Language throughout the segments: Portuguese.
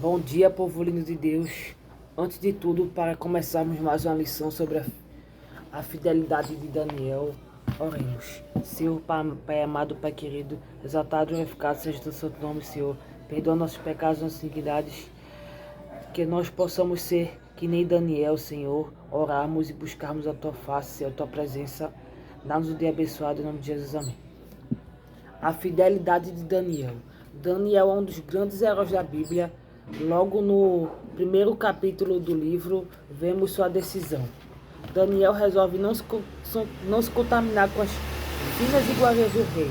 Bom dia, povo lindo de Deus. Antes de tudo, para começarmos mais uma lição sobre a fidelidade de Daniel, oremos. Senhor, Pai amado, Pai querido, exaltado e glorificado seja o teu santo nome, Senhor. Perdoa nossos pecados e nossas iniquidades, que nós possamos ser que nem Daniel, Senhor, orarmos e buscarmos a tua face, Senhor, a tua presença. Dá-nos o dia abençoado, em nome de Jesus, amém. A fidelidade de Daniel. Daniel é um dos grandes heróis da Bíblia. Logo no primeiro capítulo do livro, vemos sua decisão. Daniel resolve não se contaminar com as finas iguarias do rei.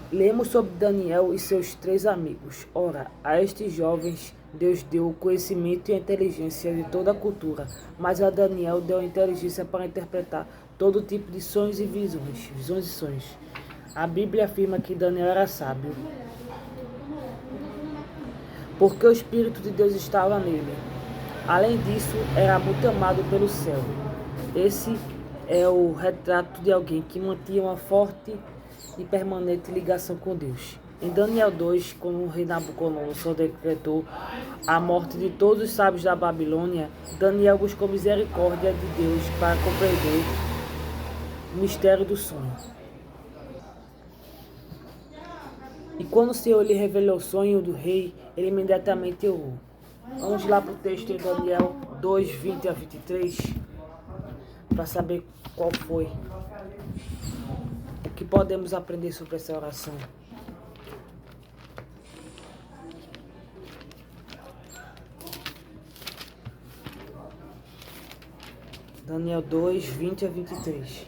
Lemos sobre Daniel e seus 3 amigos. Ora, a estes jovens Deus deu o conhecimento e a inteligência de toda a cultura, mas a Daniel deu a inteligência para interpretar todo tipo de sonhos e visões e sonhos. A Bíblia afirma que Daniel era sábio, porque o Espírito de Deus estava nele. Além disso, era muito amado pelo céu. Esse é o retrato de alguém que mantinha uma forte e permanente ligação com Deus. Em Daniel 2, quando o rei Nabucodonosor decretou a morte de todos os sábios da Babilônia, Daniel buscou misericórdia de Deus para compreender o mistério do sonho. E quando o Senhor lhe revelou o sonho do rei, ele imediatamente orou. Vamos lá para o texto em Daniel 2, 20 a 23, para saber qual foi. O que podemos aprender sobre essa oração. Daniel 2, 20 a 23.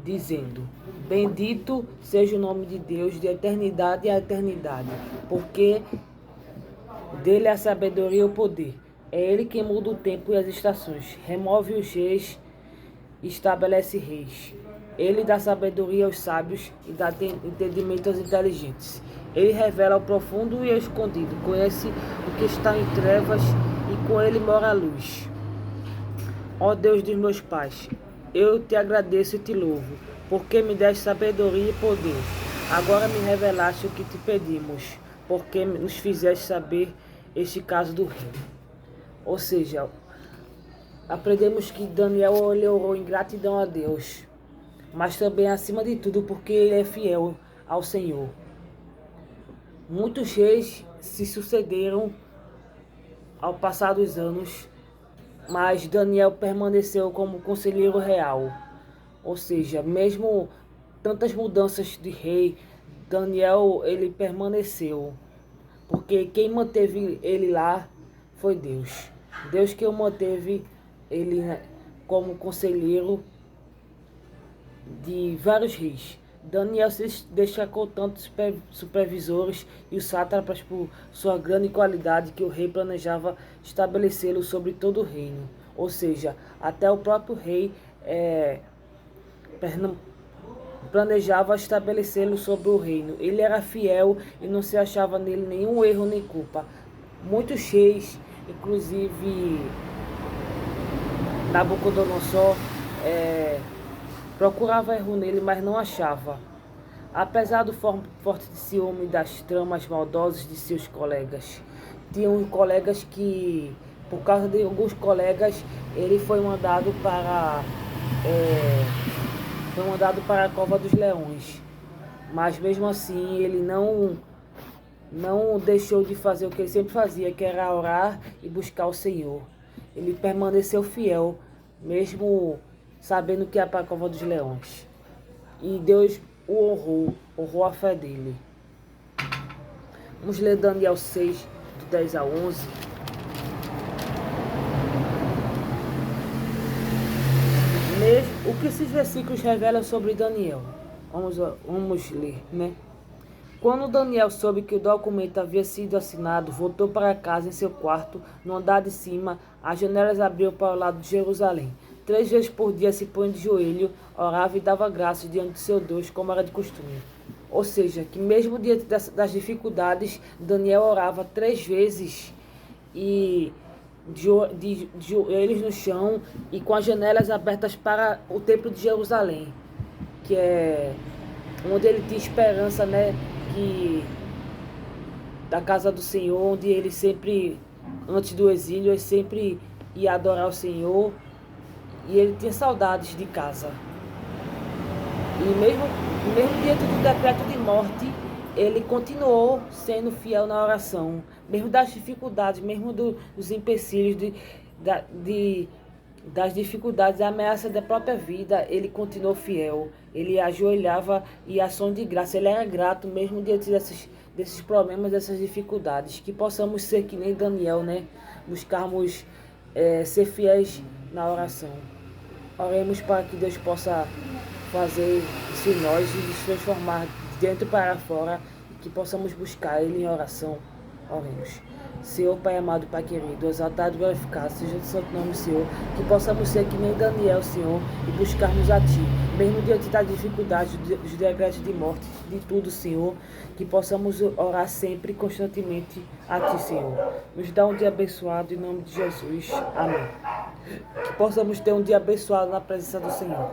Dizendo: Bendito seja o nome de Deus de eternidade a eternidade, porque dele é a sabedoria e o poder. É ele quem muda o tempo e as estações, remove os reis e estabelece reis. Ele dá sabedoria aos sábios e dá entendimento aos inteligentes. Ele revela o profundo e o escondido, conhece o que está em trevas e com ele mora a luz. Ó Deus dos meus pais, eu te agradeço e te louvo, porque me deste sabedoria e poder. Agora me revelaste o que te pedimos, porque nos fizeste saber este caso do rei. Ou seja, aprendemos que Daniel orou em gratidão a Deus, mas também acima de tudo porque ele é fiel ao Senhor. Muitos reis se sucederam ao passar dos anos, mas Daniel permaneceu como conselheiro real. Ou seja, mesmo tantas mudanças de rei, Daniel ele permaneceu. Porque quem manteve ele lá foi Deus. Deus que o manteve ele como conselheiro de vários reis. Daniel se destacou tanto os supervisores e os sátrapas por sua grande qualidade que o rei planejava estabelecê-lo sobre todo o reino. Ou seja, até o próprio rei planejava estabelecê-lo sobre o reino. Ele era fiel e não se achava nele nenhum erro nem culpa. Muitos reis, inclusive Nabucodonosor, procurava erro nele, mas não achava. Apesar do forte ciúme das tramas maldosas de seus colegas. Tinham colegas que, por causa de alguns colegas, ele foi mandado para a cova dos leões. Mas mesmo assim, ele não deixou de fazer o que ele sempre fazia, que era orar e buscar o Senhor. Ele permaneceu fiel, mesmo sabendo que ia para a cova dos leões. E Deus o honrou a fé dele. Vamos ler Daniel 6, do 10 a 11. O que esses versículos revelam sobre Daniel? Vamos ler, né? Quando Daniel soube que o documento havia sido assinado, voltou para casa em seu quarto, no andar de cima. As janelas abriam para o lado de Jerusalém. 3 vezes por dia se põe de joelho, orava e dava graças diante de seu Deus, como era de costume. Ou seja, que mesmo diante das dificuldades, Daniel orava 3 vezes e de joelhos no chão e com as janelas abertas para o templo de Jerusalém, que é onde ele tinha esperança, né, que da casa do Senhor, onde ele sempre, antes do exílio, ele sempre ia adorar o Senhor e ele tinha saudades de casa. E mesmo diante do decreto de morte, ele continuou sendo fiel na oração, mesmo das dificuldades, mesmo dos empecilhos, das dificuldades, da ameaça da própria vida, ele continuou fiel. Ele ajoelhava e ações de graça, ele era grato mesmo diante desses problemas, dessas dificuldades. Que possamos ser que nem Daniel, né? Buscarmos ser fiéis na oração. Oremos para que Deus possa fazer isso em nós e nos transformar de dentro para fora e que possamos buscar Ele em oração. Oremos. Senhor, Pai amado, Pai querido, exaltado e glorificado, seja o santo nome, Senhor, que possamos ser que nem Daniel, Senhor, e buscarmos a Ti, mesmo diante da dificuldade, dos decretos de morte, de tudo, Senhor, que possamos orar sempre, constantemente a Ti, Senhor. Nos dá um dia abençoado em nome de Jesus. Amém. Que possamos ter um dia abençoado na presença do Senhor.